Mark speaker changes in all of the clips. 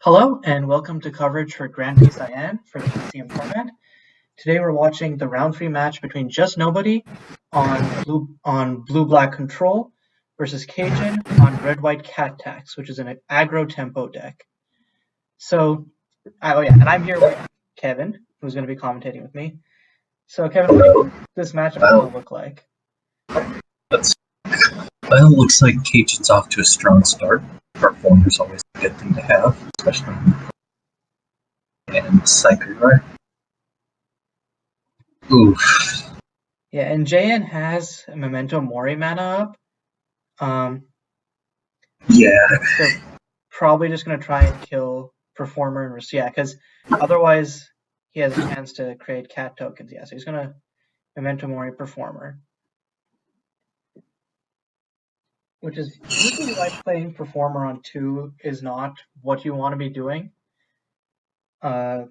Speaker 1: Hello and welcome to coverage for Grand Prix Xi'an for the MSEM format. Today we're watching the round 3 match between JustNobody on blue-black control versus Cajun on red-white cat tax, which is an aggro tempo deck. So, and I'm here with Kevin, who's going to be commentating with me. So Kevin, what do you think this matchup is going to look like?
Speaker 2: Well, it looks like Cajun's off to a strong start. Performer's always a good thing to have, especially in Psycho. Oof.
Speaker 1: Yeah, and JN has Memento Mori mana up.
Speaker 2: Yeah.
Speaker 1: So probably just going to try and kill Performer and yeah, because otherwise he has a chance to create cat tokens. Yeah, so he's going to Memento Mori Performer. Which is usually why playing Performer on 2 is not what you want to be doing. It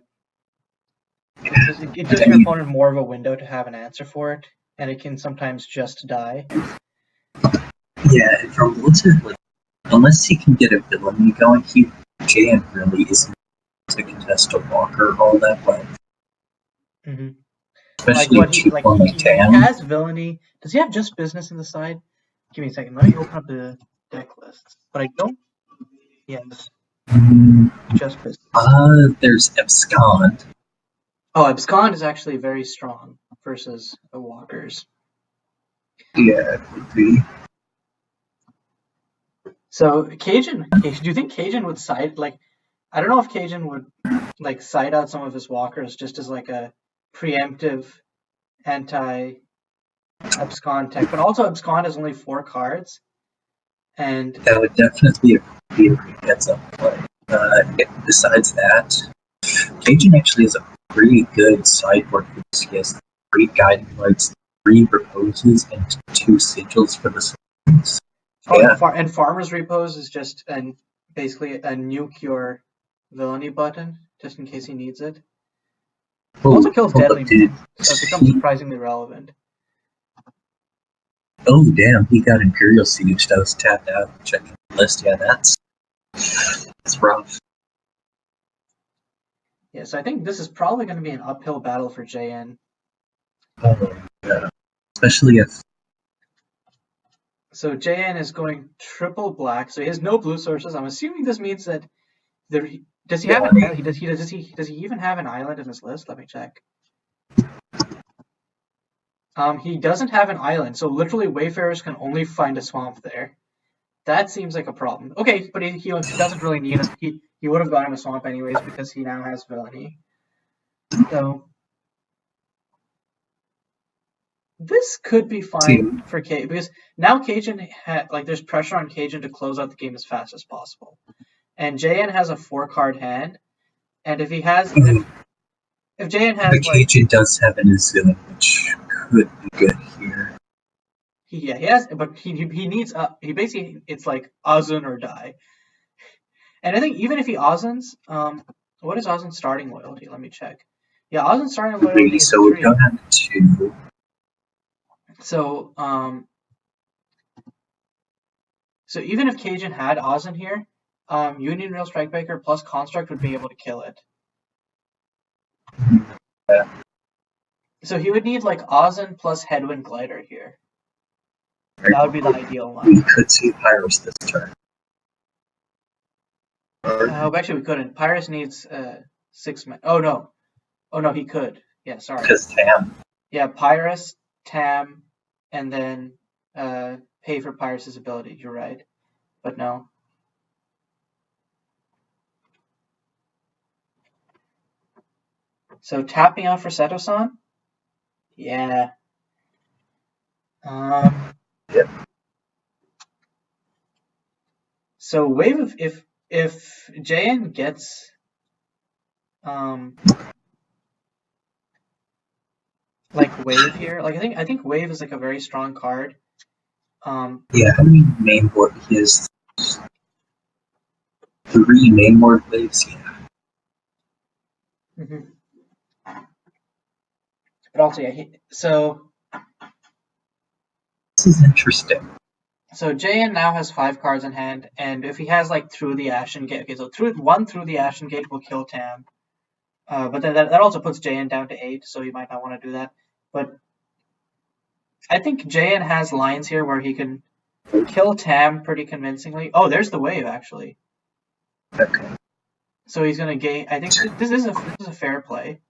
Speaker 1: gives your opponent more of a window to have an answer for it, and it can sometimes just die.
Speaker 2: Yeah, and from the looks of it, unless he can get a villainy going, JN really isn't to contest a walker all that well.
Speaker 1: Mm-hmm.
Speaker 2: Especially
Speaker 1: he has villainy. Does he have just business in the side? Give me a second. Let me open up the deck list. But I don't. Yes. Just business.
Speaker 2: There's Abscond.
Speaker 1: Oh, Abscond is actually very strong versus the walkers.
Speaker 2: Yeah, it would be.
Speaker 1: So Cajun, do you think Cajun would side I don't know if Cajun would side out some of his walkers just as like a preemptive anti Abscond tech, but also Abscond has only 4 cards, and
Speaker 2: that would definitely be a great heads up play. Besides that, Cajun actually has a pretty good sideboard for this. He has 3 guiding lights, 3 reposes, and 2 sigils for the swings.
Speaker 1: And Farmer's Repose is just basically a nuke your villainy button, just in case he needs it. Also kills Deadly Moon, so it becomes surprisingly relevant.
Speaker 2: Oh damn, he got Imperial Siege that was tapped out. Checking the list, yeah, that's rough.
Speaker 1: Yeah, so I think this is probably going to be an uphill battle for JN.
Speaker 2: Oh, yeah. Especially if...
Speaker 1: So JN is going triple black, so he has no blue sources. I'm assuming this means that does he have does he even have an island in his list? Let me check. He doesn't have an island, so literally Wayfarers can only find a swamp there. That seems like a problem. Okay, but he doesn't really need it. He would have gotten a swamp anyways because he now has villainy. So this could be fine for Cajun because now Cajun there's pressure on Cajun to close out the game as fast as possible, and JN has a 4-card hand, and if he has if JN has
Speaker 2: Cajun does have an Azilin, which could be good here.
Speaker 1: He has, but he needs he basically it's like Azun or die. And I think even if he Azuns, what is Azun's starting loyalty? Let me check. Yeah, Azun's starting loyalty is 3.
Speaker 2: So we don't have 2.
Speaker 1: So so even if Cajun had Azun here, Union Rail Strikebreaker plus Construct would be able to kill it.
Speaker 2: Yeah.
Speaker 1: So he would need like Azun plus Headwind Glider here. That would be the ideal line.
Speaker 2: We could see Pyrus this turn.
Speaker 1: Actually, we couldn't. Pyrus needs 6 men. Oh no, he could. Yeah, sorry.
Speaker 2: Because Tam.
Speaker 1: Yeah, Pyrus, Tam, and then pay for Pyrus's ability. You're right, but no. So tapping out for Seto-san? Yeah.
Speaker 2: Yep.
Speaker 1: So wave of if JN gets wave here, I think wave is like a very strong card.
Speaker 2: Yeah, how many main board he has? 3 main board waves, yeah.
Speaker 1: Mm-hmm. But also, yeah,
Speaker 2: this is interesting.
Speaker 1: So JN now has 5 cards in hand, and if he has like Through the Ashen Gate, okay, so through the Ashen Gate will kill Tam. But then that also puts JN down to 8, so he might not want to do that. But I think JN has lines here where he can kill Tam pretty convincingly. Oh, there's the wave actually.
Speaker 2: Okay.
Speaker 1: So he's gonna gain. I think this is a fair play.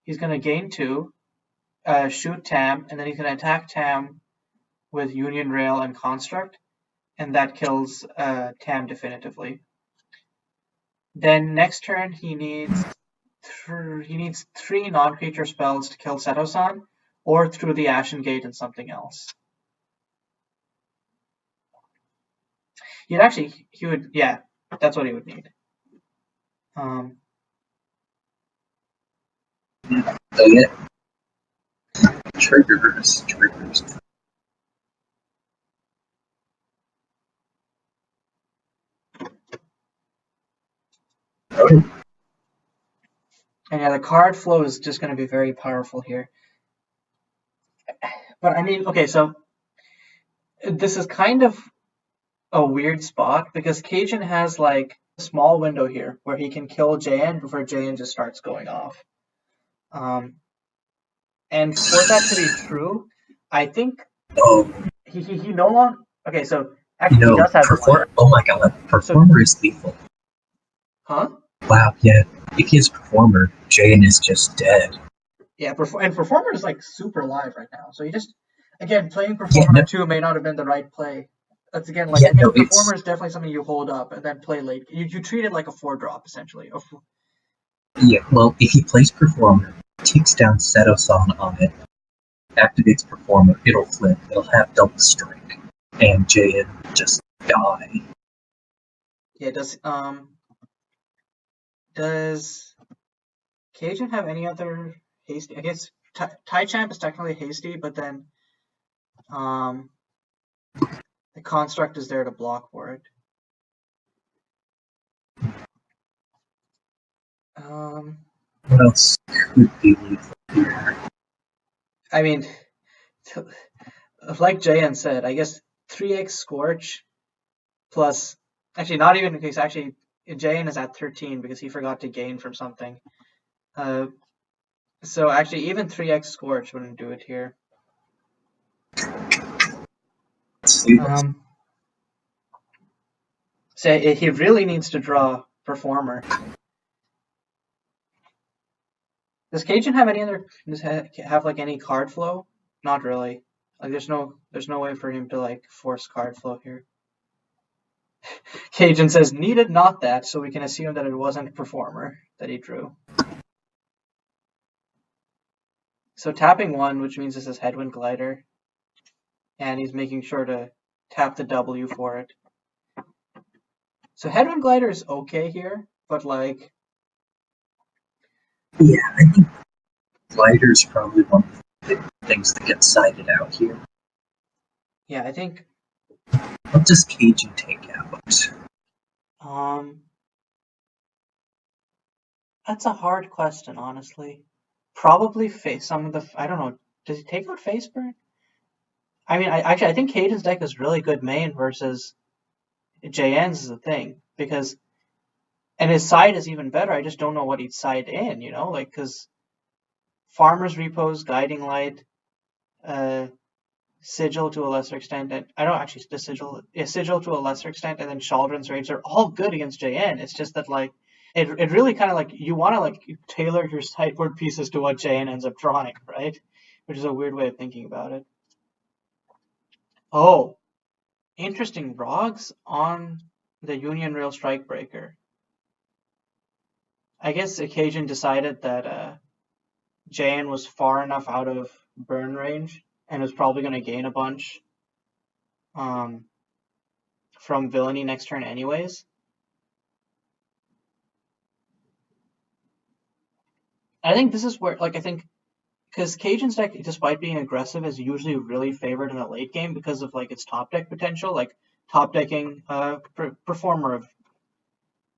Speaker 1: He's gonna gain 2, shoot Tam, and then he's gonna attack Tam with Union Rail and Construct, and that kills Tam definitively. Then next turn he needs 3 non-creature spells to kill Seto-san, or Through the Ashen Gate and something else. He would, yeah, that's what he would need.
Speaker 2: Yeah. Triggers. Oh.
Speaker 1: And yeah, the card flow is just going to be very powerful here. But I mean, okay, so this is kind of a weird spot because Cajun has like a small window here where he can kill JN before JN just starts going off. And for that to be true, I think he no longer. Okay, so actually he does have one.
Speaker 2: Oh my god, Performer is lethal.
Speaker 1: Huh?
Speaker 2: Wow, yeah. If he has Performer, Jane is just dead.
Speaker 1: Yeah, and Performer is like super live right now. So you just, again, playing Performer 2 may not have been the right play. That's again like Performer is definitely something you hold up and then play late. You treat it like a 4-drop essentially.
Speaker 2: Yeah, well, if he plays Performer, takes down Seto-san on it, activates Performer, it'll flip. It'll have double strike, and JN just die.
Speaker 1: Yeah. Does Cajun have any other hasty? I guess Taichant is technically hasty, but then the construct is there to block for it.
Speaker 2: What else could be lethal here?
Speaker 1: I mean, like JN said, I guess 3x Scorch plus, actually not even because actually JN is at 13 because he forgot to gain from something. So actually even 3x Scorch wouldn't do it here. So he really needs to draw Performer. Does Cajun have any other have like any card flow? Not really. Like there's no way for him to like force card flow here. Cajun says needed not that, so we can assume that it wasn't Performer that he drew. So tapping 1, which means this is Headwind Glider, and he's making sure to tap the W for it. So Headwind Glider is okay here, but like,
Speaker 2: yeah, I think Glider is probably one of the things that gets sided out here.
Speaker 1: Yeah, I think.
Speaker 2: What does Cajun take out?
Speaker 1: That's a hard question, honestly. Probably some of the. I don't know. Does he take out Faceburn? I mean, I think Cajun's deck is really good main versus JN's is the thing because, and his side is even better. I just don't know what he'd side in, you know, like because Farmer's Repos, Guiding Light, Sigil to a lesser extent, and I don't actually the Sigil to a lesser extent, and then Chaldron's Rage are all good against JN. It's just that like it really kind of like you want to like tailor your sideboard pieces to what JN ends up drawing, right? Which is a weird way of thinking about it. Oh, interesting. Rogs on the Union Rail Strikebreaker. I guess Occasion decided that JN was far enough out of burn range and was probably going to gain a bunch from Villainy next turn anyways. I think this is where, like, I think, because Cajun's deck, despite being aggressive, is usually really favored in the late game because of, like, its top deck potential, like top decking Performer of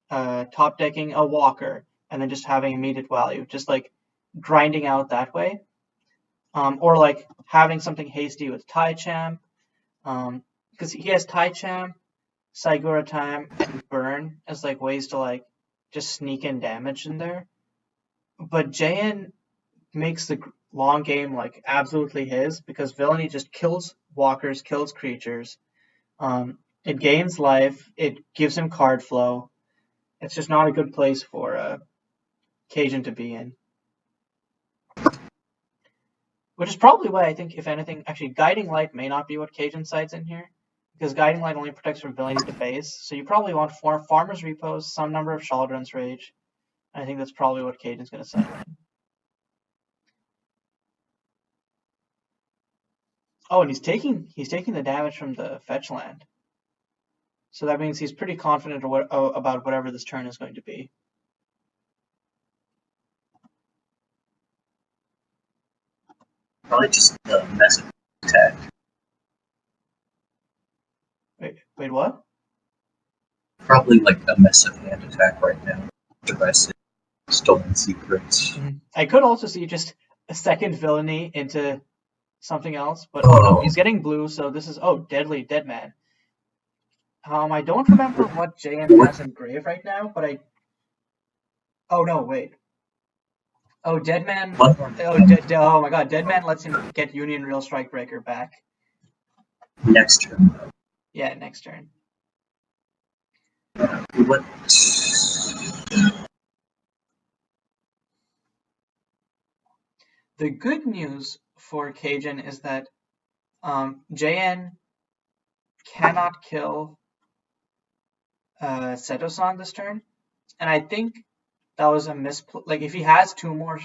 Speaker 1: top decking a Walker, and then just having immediate value, just, like, grinding out that way. Or, like, having something hasty with Taichant. because he has Taicham, Saigura Time, and Burn as like ways to like just sneak in damage in there. But JN makes the long game like absolutely his because Villainy just kills walkers, kills creatures. It gains life. It gives him card flow. It's just not a good place for Cajun to be in. Which is probably why I think, if anything, actually Guiding Light may not be what Cajun sides in here, because Guiding Light only protects from Villainy to base. So you probably want Farmer's Repos, some number of Shaldron's Rage. I think that's probably what Cajun's going to side in. Oh, and he's taking the damage from the fetch land. So that means he's pretty confident about whatever this turn is going to be.
Speaker 2: Probably just a massive attack.
Speaker 1: Wait, what?
Speaker 2: Probably like a massive hand attack right now. Aggressive, stolen secrets.
Speaker 1: I could also see just a second Villainy into something else, but oh no, he's getting blue, so this is Deadly Dead Man. I don't remember what JM has in grave right now, but oh no, wait. Oh, Deadman. Oh my god, Deadman lets him get Union Real Strikebreaker back.
Speaker 2: Next turn, though.
Speaker 1: Yeah, next turn.
Speaker 2: What?
Speaker 1: The good news for Cajun is that JN cannot kill Seto-san this turn, and I think that was a like if he has two more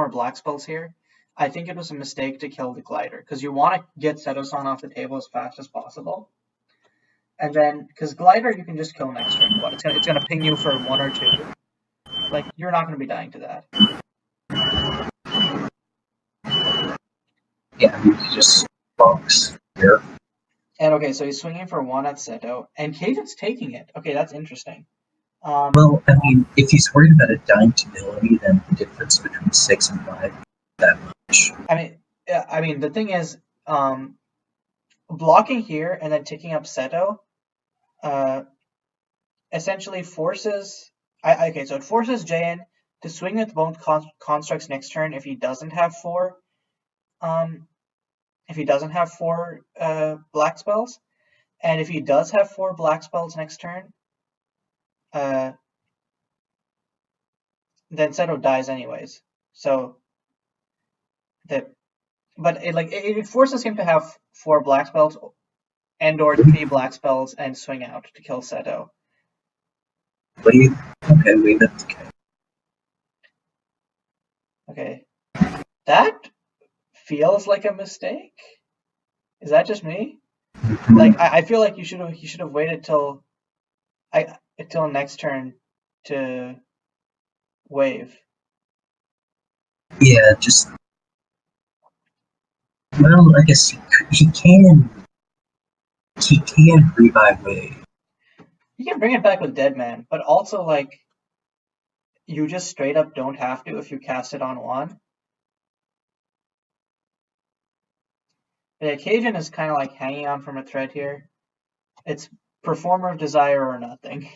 Speaker 1: black spells here, I think it was a mistake to kill the glider because you want to get Seto-san off the table as fast as possible, and then because glider you can just kill next turn. What it's gonna ping you for 1 or 2. Like you're not gonna be dying to that.
Speaker 2: Yeah, you just box here.
Speaker 1: And okay, so he's swinging for 1 at Seto, and Cajun's taking it. Okay, that's interesting.
Speaker 2: Well, I mean, if he's worried about a dying to Villainy, then the difference between 6 and 5 that much.
Speaker 1: I mean, the thing is, blocking here and then taking up Seto, essentially forces. So it forces JN to swing with both constructs next turn if he doesn't have 4. If he doesn't have 4 black spells, and if he does have 4 black spells next turn, then Seto dies anyways. So but it forces him to have 4 black spells and/or 3 black spells and swing out to kill Seto.
Speaker 2: Wait, that's okay.
Speaker 1: Okay, that feels like a mistake. Is that just me? Like I feel like you should have waited till next turn to wave.
Speaker 2: Yeah, just well, I guess he can revive wave.
Speaker 1: You can bring it back with Dead Man, but also like you just straight up don't have to if you cast it on 1. Yeah, Cajun is kind of like hanging on from a thread here. It's Performer of Desire or nothing.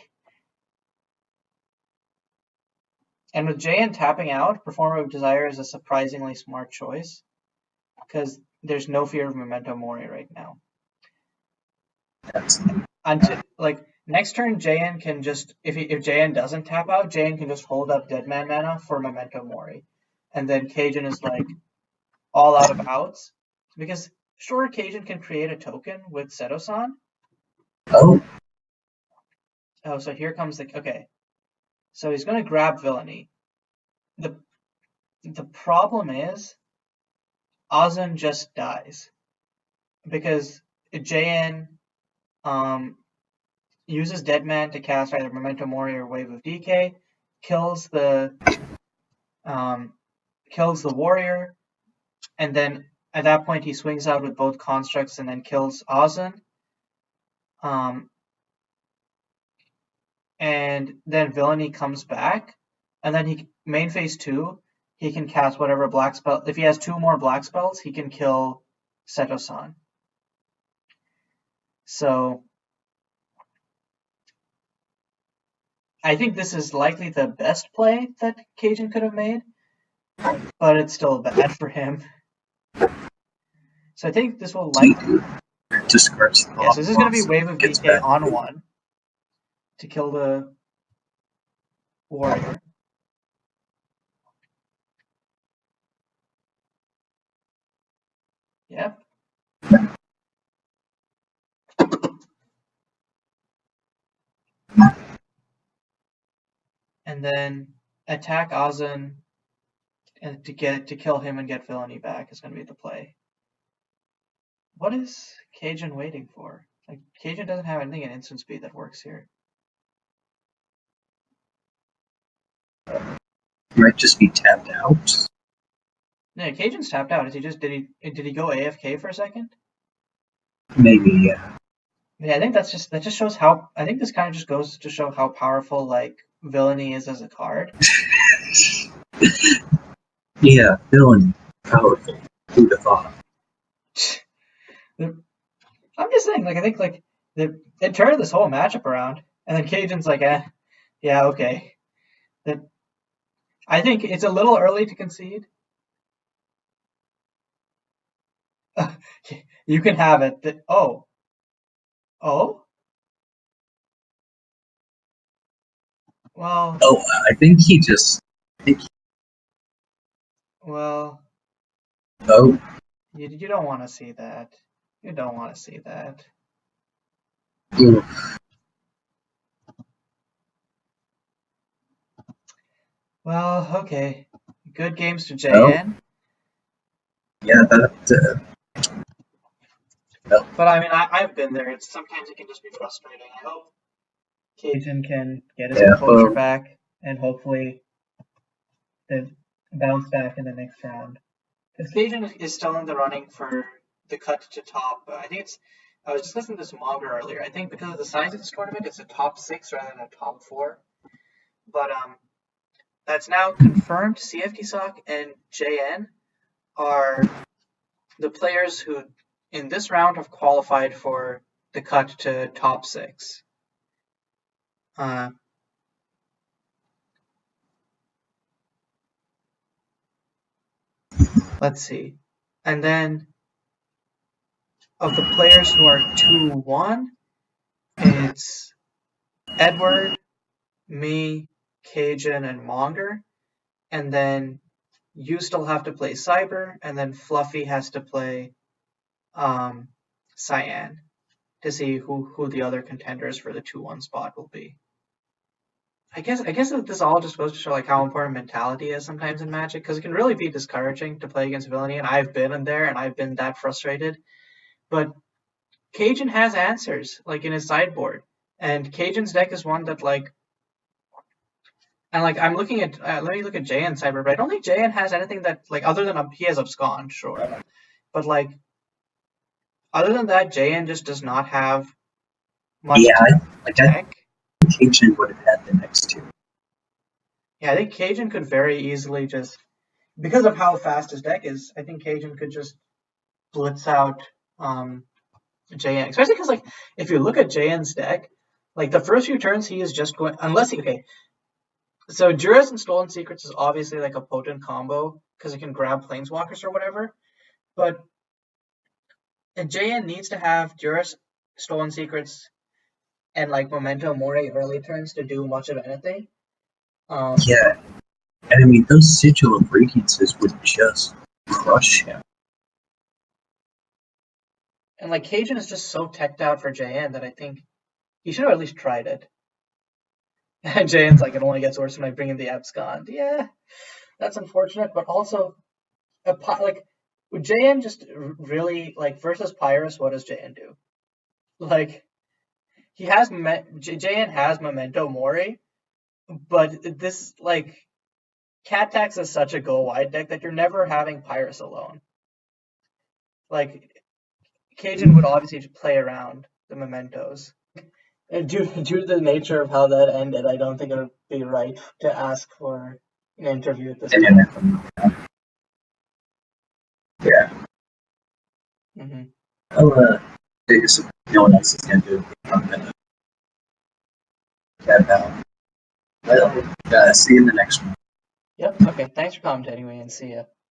Speaker 1: And with JN tapping out, Performer of Desire is a surprisingly smart choice because there's no fear of Memento Mori right now. Until like next turn, JN can just if JN doesn't tap out, JN can just hold up Deadman mana for Memento Mori, and then Cajun is like all out of outs because sure Cajun can create a token with Seto-san. Oh, so here comes okay. So he's gonna grab Villainy. The problem is Azun just dies because JN uses Deadman to cast either Memento Mori or Wave of Decay, kills the warrior, and then at that point he swings out with both constructs and then kills Azun. And then Villainy comes back, and then main phase 2, he can cast whatever black spell. If he has 2 more black spells, he can kill Seto-san. So I think this is likely the best play that Cajun could have made, but it's still bad for him. So I think this will likely...
Speaker 2: Discards the
Speaker 1: Yeah, so this is going to be wave of
Speaker 2: gets
Speaker 1: VK
Speaker 2: back.
Speaker 1: on 1 to kill the warrior. Yep. And then attack Azan and to kill him and get villainy back is going to be the play. What is Cajun waiting for? Like, Cajun doesn't have anything in instant speed that works here.
Speaker 2: Might just be tapped out.
Speaker 1: No, Cajun's tapped out. Is he just did he go AFK for a second?
Speaker 2: Maybe, yeah.
Speaker 1: Yeah, I think that just shows how... I think this kind of just goes to show how powerful like villainy is as a card.
Speaker 2: Yeah, villain, powerful. Who'd have thought?
Speaker 1: I'm just saying, like, I think like it turned this whole matchup around, and then Cajun's like, yeah, okay. I think it's a little early to concede. You can have it. Oh. Well.
Speaker 2: Oh, I think he just.
Speaker 1: Well.
Speaker 2: Oh.
Speaker 1: You don't want to see that. You don't want to see that.
Speaker 2: Oof.
Speaker 1: Well, okay. Good games to JN.
Speaker 2: Yeah, that.
Speaker 1: But I mean, I've been there. Sometimes it can just be frustrating. I hope Cajun can get his composure back and hopefully then bounce back in the next round. Because Cajun is still in the running for the cut to top. I think it's... I was discussing this with Mauger earlier. I think because of the size of this tournament, it's a top 6 rather than a top 4. But that's now confirmed. CFT Sock and JN are the players who, in this round, have qualified for the cut to top 6. Let's see. And then of the players who are 2-1, it's Edward, me, Cajun, and Monger. And then you still have to play Cyber, and then Fluffy has to play Cyan to see who the other contenders for the 2-1 spot will be. I guess that this all just goes to show like how important mentality is sometimes in Magic, because it can really be discouraging to play against villainy, and I've been in there and I've been that frustrated. But Cajun has answers like in his sideboard, and Cajun's deck is one that like... And like I'm looking at, let me look at JN Cyber, but I don't think JN has anything that like other than he has Abscond, sure, but like other than that, JN just does not have much tech.
Speaker 2: Cajun would have had the next 2.
Speaker 1: Yeah, I think Cajun could very easily just, because of how fast his deck is, I think Cajun could just blitz out JN, especially because like if you look at JN's deck, like the first few turns he is just going, unless he... Okay, so Juris and Stolen Secrets is obviously like a potent combo because it can grab Planeswalkers or whatever. But JN needs to have Juris, Stolen Secrets, and like Memento Mori early turns to do much of anything.
Speaker 2: Yeah. And I mean, those Sigil of Radiances would just crush him.
Speaker 1: And like Cajun is just so teched out for JN that I think he should have at least tried it. And JN's like, it only gets worse when I bring in the Abscond. Yeah, that's unfortunate, but also like would JN just really like versus Pyrus? What does JN do? Like he has JN has Memento Mori, but this like Cat Tax is such a go wide deck that you're never having Pyrus alone. Like Cajun would obviously just play around the Mementos. And due to the nature of how that ended, I don't think it would be right to ask for an interview at this point.
Speaker 2: Yeah.
Speaker 1: Mm-hmm.
Speaker 2: Well, no one else is going to do it. I'm going to tab out. Well, see you in the next one.
Speaker 1: Yep. Okay. Thanks for commenting anyway, and see ya.